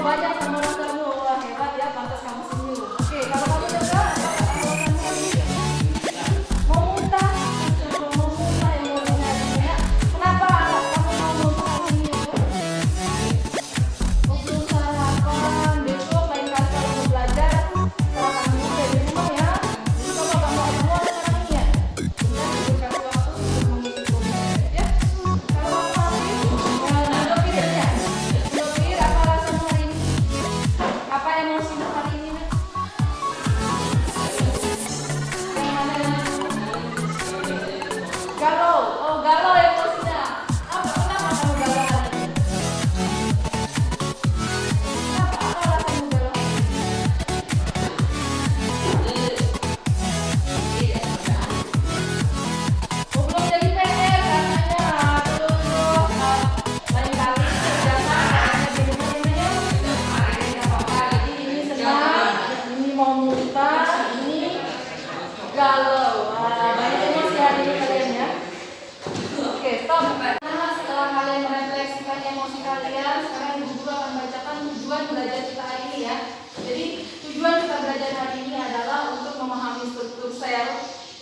banyak sama orang kamu. Wah, hebat ya, pantas kamu senyum. Oke, kalau kamu juga mau muntah, emosinya ya. Kenapa kamu mau muntah hari ini? Belum sarapan, besok lain kali kalau mau belajar, sarapan dulu ya di rumah ya. Coba kamu keluar sekarang ini ya. Kemudian dikasih waktu untuk mengisi formulir ya. Kalau kamu nanti, Dokter, apa rasanya hari ini? Apa emosimu hari ini? Yang mana yang galau? Oh, galau emosinya. Kenapa kamu galau hari ini? Apa alasanmu galau hari ini? Oh, belum jadi PR katanya. Aduh, lain kali jangan katanya di rumah ini ya. Nggak apa-apa. Jadi ini senang, ini mau muntah, ini galau. Banyak emosi hari ini kalian ya. Oke, stop. Nah, setelah kalian merefleksikan emosi kalian, sekarang Ibu Guru akan bacakan tujuan belajar kita hari ini ya. Jadi tujuan kita belajar hari ini adalah untuk memahami struktur sel,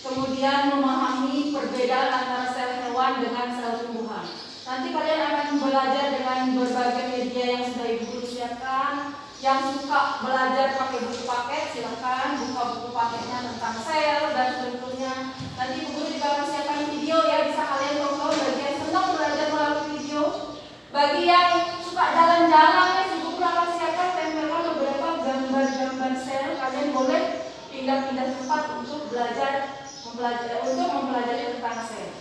kemudian memahami perbedaan antara sel hewan dengan sel tumbuhan. Nanti kalian akan belajar dengan berbagai media yang sudah Ibu Guru siapkan. Yang suka belajar pakai buku paket, silahkan buka buku paketnya tentang sel dan strukturnya. Nanti Ibu Guru juga akan siapkan video ya, bisa kalian tonton. Bagi yang senang belajar melalui video, bagi yang suka jalan-jalan ya, Ibu Guru akan siapkan tempelkan beberapa gambar-gambar sel. Kalian boleh pindah-pindah tempat untuk mempelajari tentang sel.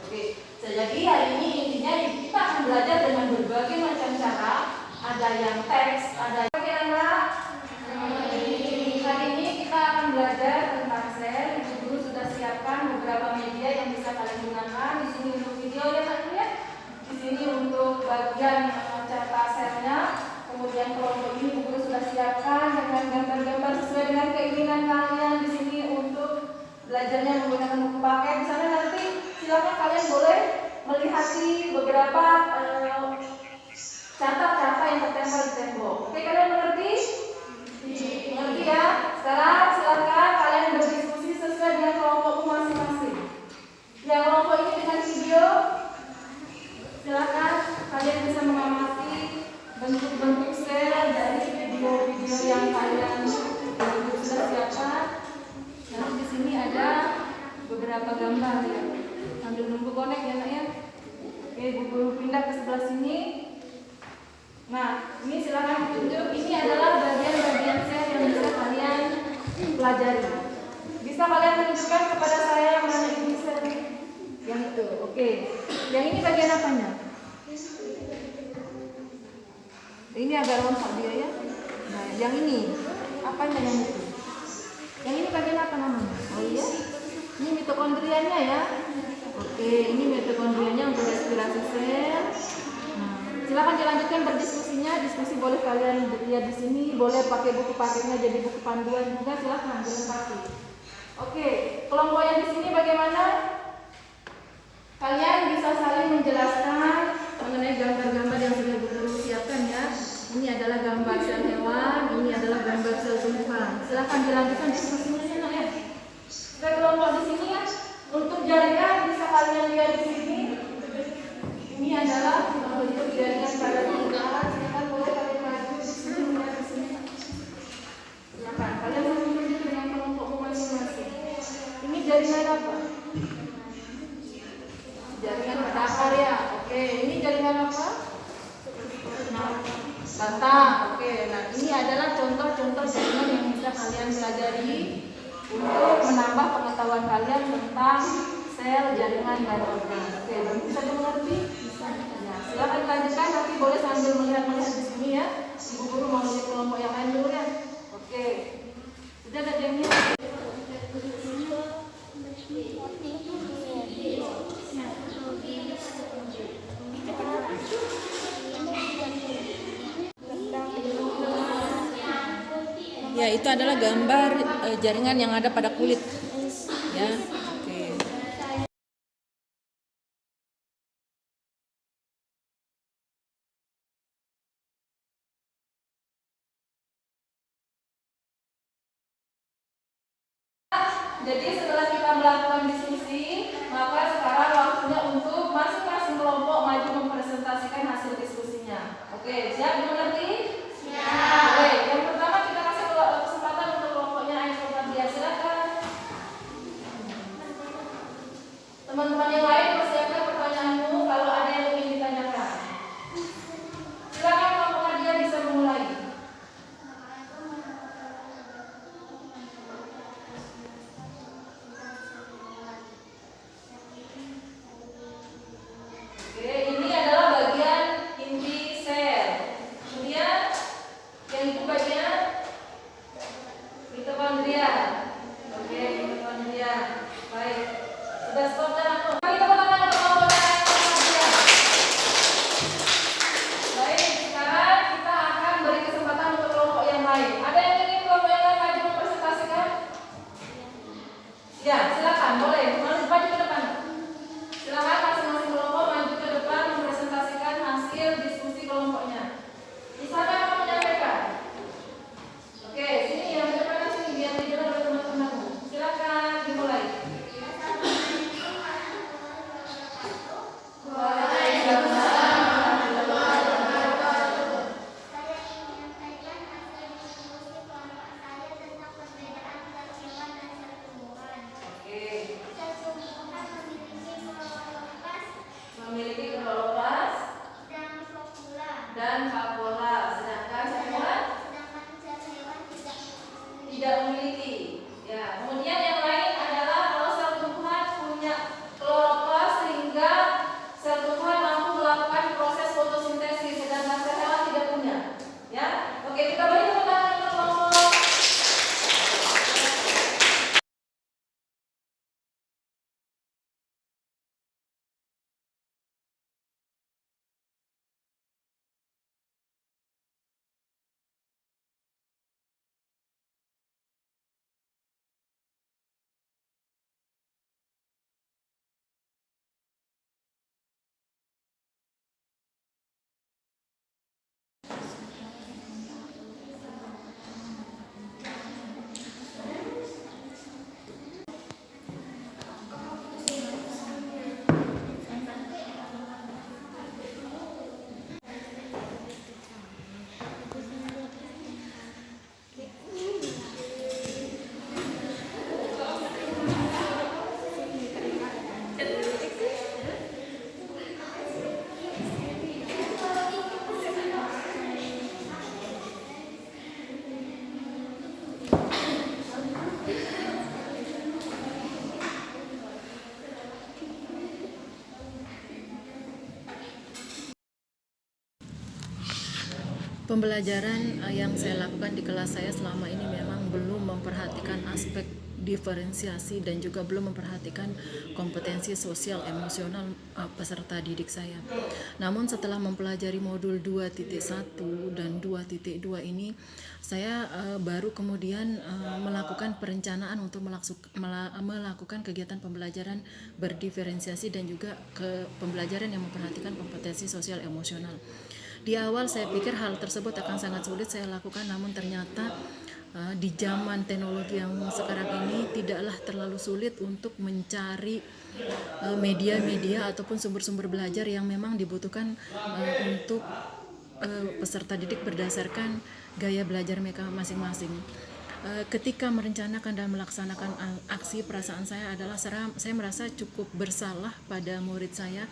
Oke, jadi hari ini intinya kita akan belajar dengan berbagai macam cara. Ada yang teks, ada yang hari ini kita akan belajar tentang sel. Ibu Guru sudah siapkan beberapa media yang bisa kalian gunakan. Di sini untuk video ya tadi ya. Di sini untuk bagian cetak selnya. Kemudian kelompok ini Ibu Guru sudah siapkan dengan gambar-gambar sesuai dengan keinginan kalian. Di sini untuk belajarnya menggunakan buku paket. Di sana nanti silakan kalian boleh melihati beberapa catat-catat yang tertempel di tembok. Oke, kalian mengerti? Mengerti ya? Sekarang silakan kalian berdiskusi sesuai dengan kelompokmu masing-masing. Yang kelompok ini dengan video, silakan kalian bisa mengamati bentuk-bentuk sel dari video-video yang kalian sudah siapkan. Nanti di sini ada beberapa gambar ya. Sambil nunggu connect ya nak ya. Oke, Ibu Guru pindah ke sebelah sini. Nah, ini silakan tunjuk. Ini adalah bagian-bagian sel yang bisa kalian pelajari. Bisa kalian tunjukkan kepada saya yang mana ini sel? Yang itu. Oke. Yang ini bagian apanya? Ini agak rontok dia ya. Nah, yang ini apanya yang itu? Yang ini bagian apa namanya? Oh iya. Ini mitokondrianya ya. Oke, ini mitokondrianya untuk respirasi sel. Silakan dilanjutkan berdiskusinya. Diskusi boleh kalian lihat di sini, boleh pakai buku paketnya jadi buku panduan juga, silakan dilengkapi. Oke, kelompok yang di sini bagaimana? Kalian bisa saling menjelaskan mengenai gambar-gambar yang sudah Ibu Guru siapkan ya. Ini adalah gambar sel hewan, ini adalah gambar sel tumbuhan. Silakan dilanjutkan diskusinya ya. Oke, kelompok di sini ya. Untuk jaringan bisa kalian lihat di sini. Ini adalah bentuk jaringan pada tumbuhan. Silakan boleh kalian maju di sini, melihat di sini. Silakan kalian menunjuk dengan kelompokmu masing-masing. Ini jaringan apa? Jaringan pada akar ya. Oke, ini jaringan apa? Batang. Oke, nah ini adalah contoh-contoh jaringan yang bisa kalian pelajari untuk menambah pengetahuan kalian tentang sel, jaringan, dan organ. Oke, bisa dimengerti? Ya, silakan lanjutkan. Nanti boleh sambil melihat-melihat di sini ya. Ibu Guru mau lihat kelompok yang lain dulu ya. Oke, sudah ada jamnya. Ya, itu adalah gambar jaringan yang ada pada kulit. Ya. Jadi setelah kita melakukan diskusi, maka sekarang waktunya untuk masing-masing kelompok maju mempresentasikan hasil diskusinya. Oke, siap dimengerti? Siap. Oke, yang pertama kita kasih kesempatan untuk kelompoknya Ain dia, silakan. Teman-teman yang lain persiapkan pertanyaanmu kalau ada yang ingin ditanyakan. Silakan kelompok dia bisa memulai. Oke, ini adalah bagian inti sel. Kemudian yang itu bagian mitokondria. Oke, mitokondria. Baik. Sudah stop dan aku. Bagi teman-teman untuk kelompoknya mitokondria. Baik, sekarang kita akan beri kesempatan untuk kelompok yang lain. Ada yang ingin kelompok yang lain maju mempresentasikan? Ya, silakan. Boleh. Maju ke depan. Silakan masing-masing kelompok maju ke depan mempresentasikan hasil diskusi kelompoknya. Siapa yang mau menyampaikan? Oke, sini yang depan sini biar didengar oleh teman-temanmu. Silakan dimulai. Memiliki kloroplast dan vakuola, sedangkan hewan tidak memiliki. Ya, kemudian yang lain adalah kalau sel tumbuhan punya kloroplast sehingga sel tumbuhan mampu melakukan proses fotosintesis, sedangkan sel hewan tidak punya. Ya, oke, kita beri tepuk tangan untuk kelompok. Pembelajaran yang saya lakukan di kelas saya selama ini memang belum memperhatikan aspek diferensiasi dan juga belum memperhatikan kompetensi sosial emosional peserta didik saya. Namun setelah mempelajari modul 2.1 dan 2.2 ini, saya baru kemudian melakukan perencanaan untuk melakukan kegiatan pembelajaran berdiferensiasi dan juga pembelajaran yang memperhatikan kompetensi sosial emosional. Di awal saya pikir hal tersebut akan sangat sulit saya lakukan, namun ternyata di zaman teknologi yang sekarang ini tidaklah terlalu sulit untuk mencari media-media ataupun sumber-sumber belajar yang memang dibutuhkan untuk peserta didik berdasarkan gaya belajar mereka masing-masing. Ketika merencanakan dan melaksanakan aksi, perasaan saya adalah saya merasa cukup bersalah pada murid saya,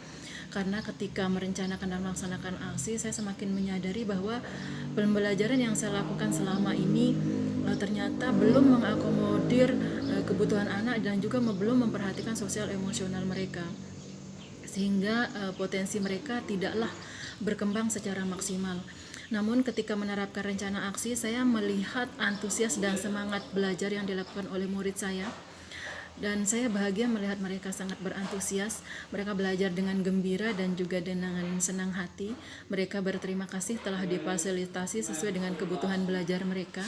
karena ketika merencanakan dan melaksanakan aksi, saya semakin menyadari bahwa pembelajaran yang saya lakukan selama ini ternyata belum mengakomodir kebutuhan anak dan juga belum memperhatikan sosial emosional mereka, sehingga potensi mereka tidaklah berkembang secara maksimal. Namun ketika menerapkan rencana aksi, saya melihat antusias dan semangat belajar yang dilakukan oleh murid saya. Dan saya bahagia melihat mereka sangat berantusias. Mereka belajar dengan gembira dan juga dengan senang hati. Mereka berterima kasih telah difasilitasi sesuai dengan kebutuhan belajar mereka.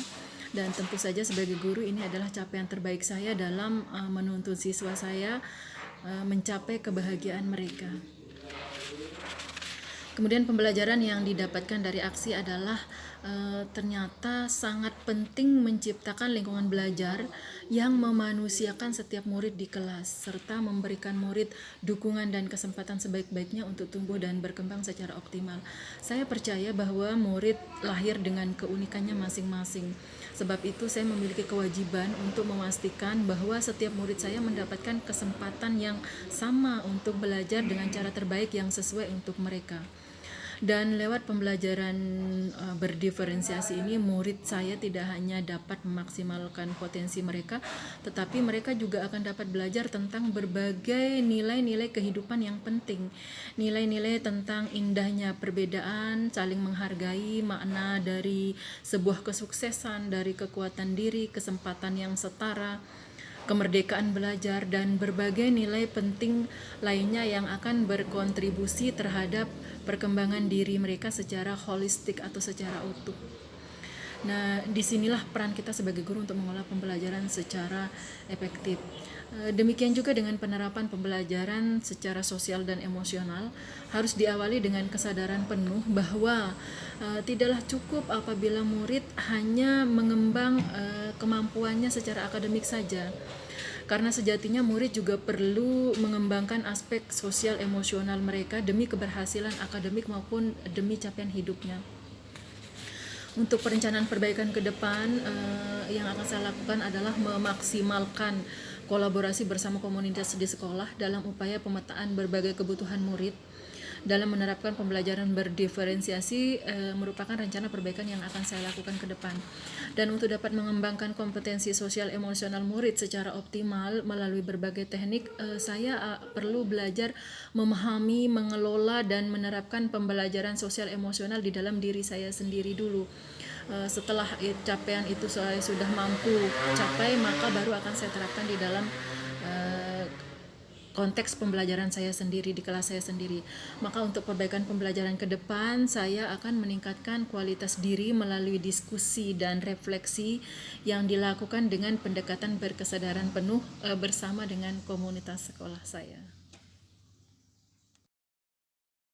Dan tentu saja sebagai guru ini adalah capaian terbaik saya dalam menuntun siswa saya mencapai kebahagiaan mereka. Kemudian pembelajaran yang didapatkan dari aksi adalah ternyata sangat penting menciptakan lingkungan belajar yang memanusiakan setiap murid di kelas serta memberikan murid dukungan dan kesempatan sebaik-baiknya untuk tumbuh dan berkembang secara optimal. Saya percaya bahwa murid lahir dengan keunikannya masing-masing. Sebab itu saya memiliki kewajiban untuk memastikan bahwa setiap murid saya mendapatkan kesempatan yang sama untuk belajar dengan cara terbaik yang sesuai untuk mereka. Dan lewat pembelajaran berdiferensiasi ini, murid saya tidak hanya dapat memaksimalkan potensi mereka, tetapi mereka juga akan dapat belajar tentang berbagai nilai-nilai kehidupan yang penting. Nilai-nilai tentang indahnya perbedaan, saling menghargai, makna dari sebuah kesuksesan, dari kekuatan diri, kesempatan yang setara, kemerdekaan belajar, dan berbagai nilai penting lainnya yang akan berkontribusi terhadap perkembangan diri mereka secara holistik atau secara utuh. Nah, disinilah peran kita sebagai guru untuk mengolah pembelajaran secara efektif. Demikian juga dengan penerapan pembelajaran secara sosial dan emosional harus diawali dengan kesadaran penuh bahwa tidaklah cukup apabila murid hanya mengembang kemampuannya secara akademik saja. Karena sejatinya murid juga perlu mengembangkan aspek sosial emosional mereka demi keberhasilan akademik maupun demi capaian hidupnya. Untuk perencanaan perbaikan ke depan, yang akan saya lakukan adalah memaksimalkan kolaborasi bersama komunitas di sekolah dalam upaya pemetaan berbagai kebutuhan murid. Dalam menerapkan pembelajaran berdiferensiasi merupakan rencana perbaikan yang akan saya lakukan ke depan. Dan untuk dapat mengembangkan kompetensi sosial emosional murid secara optimal melalui berbagai teknik, saya perlu belajar memahami, mengelola, dan menerapkan pembelajaran sosial emosional di dalam diri saya sendiri dulu. Setelah capaian itu saya sudah mampu capai, maka baru akan saya terapkan di dalam konteks pembelajaran saya sendiri di kelas saya sendiri. Maka untuk perbaikan pembelajaran ke depan, saya akan meningkatkan kualitas diri melalui diskusi dan refleksi yang dilakukan dengan pendekatan berkesadaran penuh bersama dengan komunitas sekolah saya.